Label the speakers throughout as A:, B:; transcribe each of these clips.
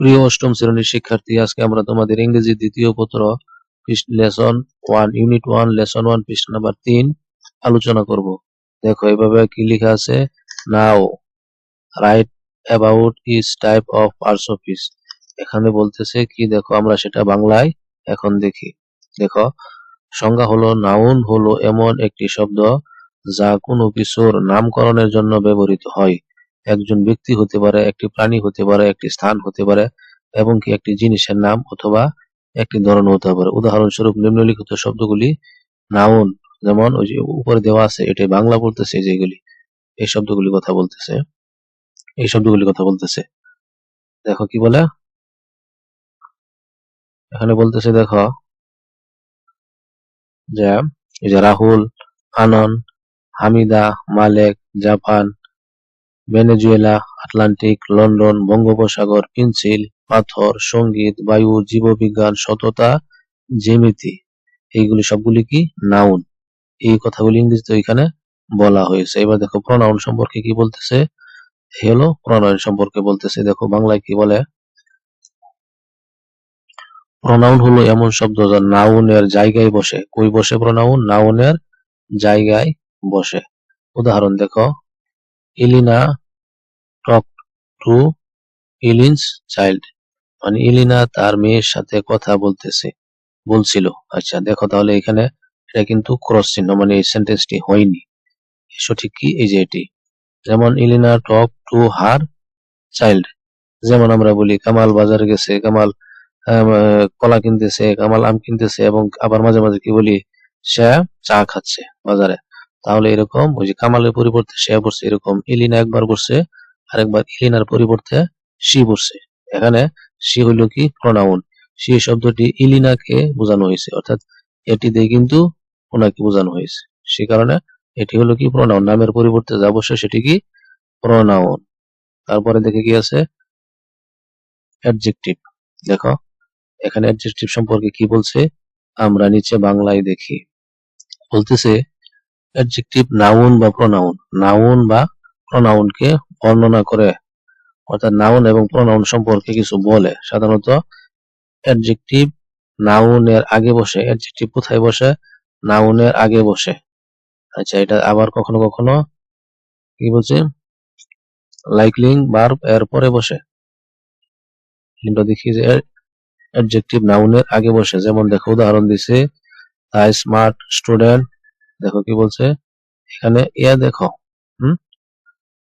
A: প্রিয় অষ্টম শ্রেণীর শিক্ষার্থী, আজকে আমরা তোমাদের ইংরেজি দ্বিতীয় পত্র লেসন 1 ইউনিট 1 লেসন 1 পৃষ্ঠা নাম্বার 3 আলোচনা করব। দেখো এভাবে কি লেখা আছে, now write about each type of parts of speech. এখানে বলতেছে কি, দেখো আমরা সেটা বাংলায় এখন দেখি। দেখো সংজ্ঞা হলো, নাউন হলো এমন একটি শব্দ যা কোনো কিছুর নামকরণের জন্য ব্যবহৃত হয়। একজন ব্যক্তি হতে পারে, একটি প্রাণী হতে পারে, একটি স্থান হতে পারে, এবং কি একটি জিনিসের নাম অথবা একটি ধরন হতে পারে। উদাহরণস্বরূপ নিম্নলিখিত শব্দগুলি নাউন, যেমন ওই যে উপরে দেওয়া আছে, এটাই বাংলা বলতেছে, যেগুলি এই শব্দগুলি কথা বলতেছে, এই শব্দগুলি কথা বলতেছে। দেখো কি বলে, এখানে বলতেছে, দেখো যে এই যে রাহুল, আনন্দ, হামিদা, মালেক, জাপান, ভেনেজুয়েলা, আটলান্টিক, লন্ডন, বঙ্গোপসাগর, পেন্সিল, পাথর, সঙ্গীত, বায়ু, জীববিজ্ঞান, সততা, জ্যামিতি, এইগুলি সবগুলি কি নাউন। এই কথাগুলি ইংরেজিতে এখানে বলা হয়েছে। এবার দেখো প্রনাউন সম্পর্কে কি বলতেছে, হলো প্রনাউন সম্পর্কে বলতেছে। দেখো বাংলায় কি বলে, প্রনাউন হলো এমন শব্দ যা নাউনের জায়গায় বসে। কই বসে প্রনাউন? নাউনের জায়গায় বসে। উদাহরণ দেখো, ইলিনা টক টু ইলিনস চাইল্ড, মানে ইলিনা তার মেয়ের সাথে কথা বলছিল। আচ্ছা দেখো, তাহলে এখানে এটা কিন্তু ক্রস চিহ্ন, মানে এই সেন্টেন্সটি হয়নি। সঠিক কি, এই যে এটি। যেমন ইলিনা টক টু হার চাইল্ড, যেমন আমরা বলি কামাল বাজারে গেছে, কামাল কলা কিনতেছে, কামাল আম কিনতেছে, এবং আবার মাঝে মাঝে কি বলি, সে চা খাচ্ছে বাজারে। তাহলে এরকম ওই যে কামালের পরিবর্তে সে বসছে, এরকম ইলিনা একবার বসছে, আরেকবার ইলিনার পরিবর্তে সি বসছে। এখানে সি হইল কি প্রনাউন। সি শব্দটি ইলিনাকে বোঝানো হয়েছে, অর্থাৎ এটি দিয়ে কিন্তু ওনাকে বোঝানো হয়েছে, সে কারণে এটি হলো কি প্রনাউন। নামের পরিবর্তে যা বসে সেটি কি প্রনাউন। তারপরে দেখে কি আছে, অ্যাডজেক্টিভ। দেখো এখানে অ্যাডজেক্টিভ সম্পর্কে কি বলছে, আমরা নিচে বাংলায় দেখি। বলতেছে অ্যাডজেক্টিভ নাউন বা প্রনাউন, নাউন বা প্রনাউনকে বর্ণনা করে, অর্থাৎ নাউন এবং প্রনাউন সম্পর্কে কিছু বলে। সাধারণত অ্যাডজেক্টিভ নাউনের আগে বসে। অ্যাডজেক্টিভ কোথায় বসে? নাউনের আগে বসে। আচ্ছা, এটা আবার কখনো কখনো কি বলছে, লাইকলিং ভার্ব এর পরে বসে। আমরা দেখি যে অ্যাডজেক্টিভ নাউনের আগে বসে। যেমন দেখো উদাহরণ দিছে, তাই স্মার্ট স্টুডেন্ট। দেখো কি বলছে এখানে, দেখো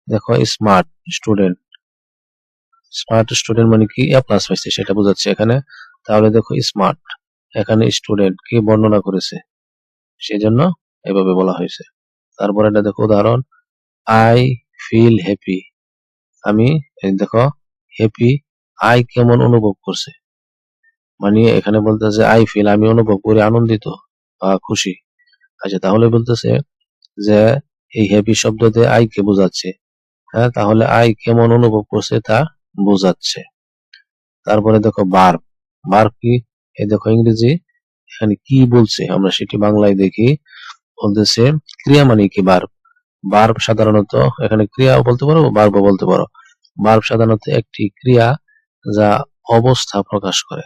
A: দেখো স্মার্ট স্টুডেন্ট, স্মার্ট স্টুডেন্ট মানে কি এ প্লাস পাইছে সেটা বোঝাচ্ছে এখানে। তাহলে দেখো স্মার্ট, এখানে স্টুডেন্ট কে বর্ণনা করেছে, সেজন্য এভাবে বলা হয়েছে। তারপরে এটা দেখো উদাহরণ, আই ফিল হ্যাপি। আমি দেখো হ্যাপি, আই কেমন অনুভব করছে, মানে এখানে বলতেছে আই ফিল, আমি অনুভব করি আনন্দিত বা খুশি। আচ্ছা, তাহলে বলতেছে যে এই হ্যাপি শব্দ দিয়ে আই কে বোঝাচ্ছে। হ্যাঁ, তাহলে আই কেমন অনুভব করছে তা বোঝাচ্ছে। তারপরে দেখো ভার্ব, ভার্ব কি, এই দেখো ইংরেজি এখানে কি বলছে, আমরা সেটি বাংলায় দেখি। বলতেছে ক্রিয়া মানে কি ভার্ব। ভার্ব সাধারণত এখানে ক্রিয়াও বলতে পারো, ভার্বও বলতে পারো। ভার্ব সাধারণত একটি ক্রিয়া যা অবস্থা প্রকাশ করে।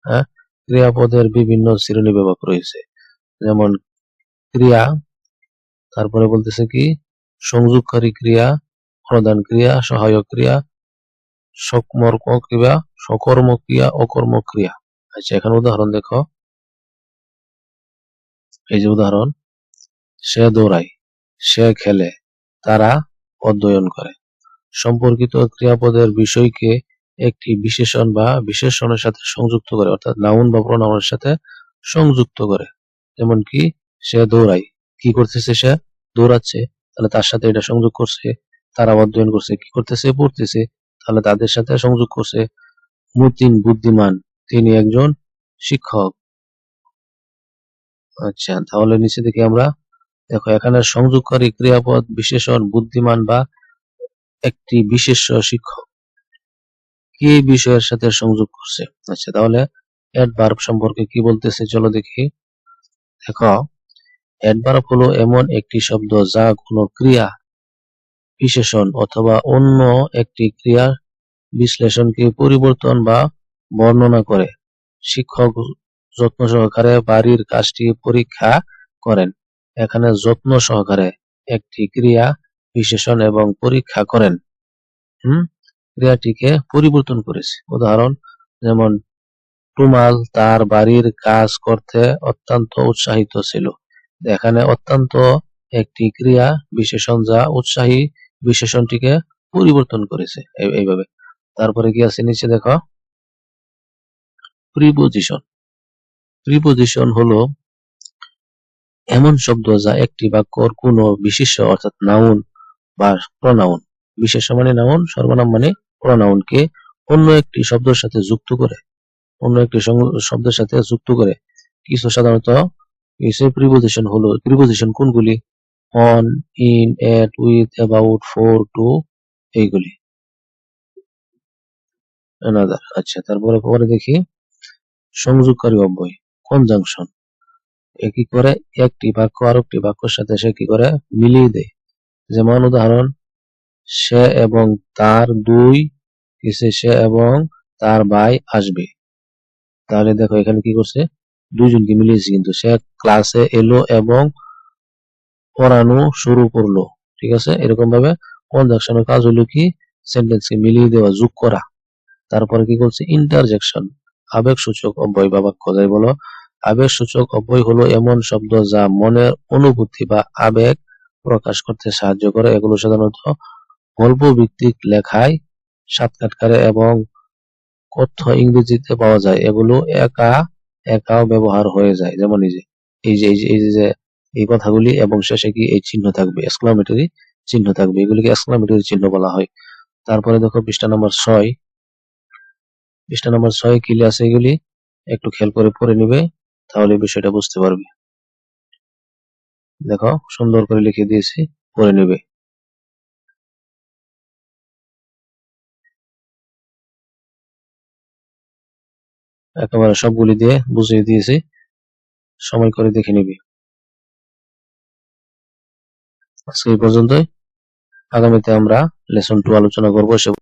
A: হ্যাঁ, ক্রিয়াপদের বিভিন্ন শ্রেণী বিভাগ রয়েছে, যেমন ক্রিয়া, তারপরে বলতেছে কি সংযোগকারী ক্রিয়া, প্রধান ক্রিয়া, সহায়ক ক্রিয়া, সকর্মক ক্রিয়া, সকর্ম ক্রিয়া, অকর্ম ক্রিয়া। আচ্ছা, এখানে উদাহরণ দেখো, এই যে উদাহরণ, সে দৌড়ায়, সে খেলে, তারা অধ্যয়ন করে। সম্পর্কিত ক্রিয়াপদের বিষয়কে একটি বিশেষণ বা বিশেষণের সাথে সংযুক্ত করে, অর্থাৎ নাউন বা প্রনাউনের সাথে সংযুক্ত করে। যেমন কি সে দৌড়ায়, কি করতেছে, সে দৌড়াচ্ছে, তাহলে তার সাথে এটা সংযোগ করছে। তারা অধ্যয়ন করছে, কি করতেছে, পড়তেছে, তাহলে তাদের সাথে সংযোগ করছে। মতিন বুদ্ধিমান, তিনি একজন শিক্ষক। আচ্ছা, তাহলে নিচে দেখি আমরা, দেখো এখানে সংযোগকারী ক্রিয়াপদ বিশেষণ বুদ্ধিমান বা একটি বিশেষ শিক্ষক কি বিষয়ের সাথে সংযোগ করছে। আচ্ছা, তাহলে অ্যাডভার্ব সম্পর্কে কি বলতেছে চলো দেখি। দেখো অ্যাডভার্ব হলো এমন একটি শব্দ যা কোনো ক্রিয়া, বিশেষণ অথবা অন্য একটি ক্রিয়া বিশ্লেষণকে পরিবর্তন বা বর্ণনা করে। শিক্ষক যত্ন সহকারে বাড়ির কাজটি পরীক্ষা করেন। এখানে যত্ন সহকারে একটি ক্রিয়া বিশেষণ এবং পরীক্ষা করেন। ক্রিয়াটিকে পরিবর্তন করেছে। উদাহরণ যেমন টুমাল তার বাড়ির কাজ করতে অত্যন্ত উৎসাহিত ছিল। এখানে অত্যন্ত একটি ক্রিয়া বিশেষণ যা উৎসাহী বিশেষণটিকে পরিবর্তন করেছে এইভাবে। তারপরে কি আছে নিচে দেখো, প্রিপোজিশন। প্রিপোজিশন হলো এমন শব্দ যা একটি বাক্যর কোনো বিশেষ্য অর্থাৎ নাউন বা প্রনাউন, বিশেষ্য মানে নাউন, সর্বনাম মানে প্রনাউনকে অন্য একটি শব্দের সাথে যুক্ত করে, শব্দের সাথে যুক্ত করে। কিছু সাধারণত প্রিপোজিশন হলো, প্রিপোজিশন কোনগুলি? On, in, at, with, about, for, to, এইগুলি। অ্যানাদার। আচ্ছা, তারপরে পরে দেখি সংযোগকারী অব্যয়, কনজাংশন। কি করে? একটি বাক্য আরেকটি বাক্যের সাথে সে কি করে? মিলিয়ে দেয়। যেমন উদাহরণ, সে এবং তার সে এবং তার ভাই আসবে। তাহলে দেখো এখানে কি করছে? দুইজনকে মিলিয়েছে, কিন্তু সে ক্লাসে এলো এবং পড়ানো শুরু করলো। ঠিক আছে, এরকম ভাবে কনজাংশনের কাজ হলো কি? সেন্টেন্সকে মিলিয়ে দেওয়া, যোগ করা। তারপরে কি করছে? ইন্টারজেকশন, আবেগসূচক অব্যয় বা বাক্য। যাই বলো, আবেগসূচক অব্যয় হলো এমন শব্দ যা মনের অনুভূতি বা আবেগ প্রকাশ করতে সাহায্য করে। এগুলো সাধারণত গল্প ভিত্তিক লেখায়, সাক্ষাৎকারে এবং কথ্য ইংরেজিতে পাওয়া যায়। এগুলো একাও ব্যবহার হয়ে যায়। যেমন এই কথাগুলি এবং শেষে কি এই চিহ্ন থাকবে, এক্সক্লামেটরি চিহ্ন থাকবে, এগুলিকে এক্সক্লামেটরি চিহ্ন বলা হয়। তারপরে দেখো পৃষ্ঠা নম্বর 6। পৃষ্ঠা নম্বর 6 কি আছে এগুলি একটু খেয়াল করে পড়ে নিবে, তাহলে বিষয়টা বুঝতে পারবে। দেখো সুন্দর করে লিখে দিয়েছি, পড়ে নিবে। একেবারে সবগুলি দিয়ে বুঝিয়ে দিয়েছি, সময় করে দেখে নিবি। আজকে এই পর্যন্তই। আগামীতে আমরা লেসন 2 আলোচনা করবো।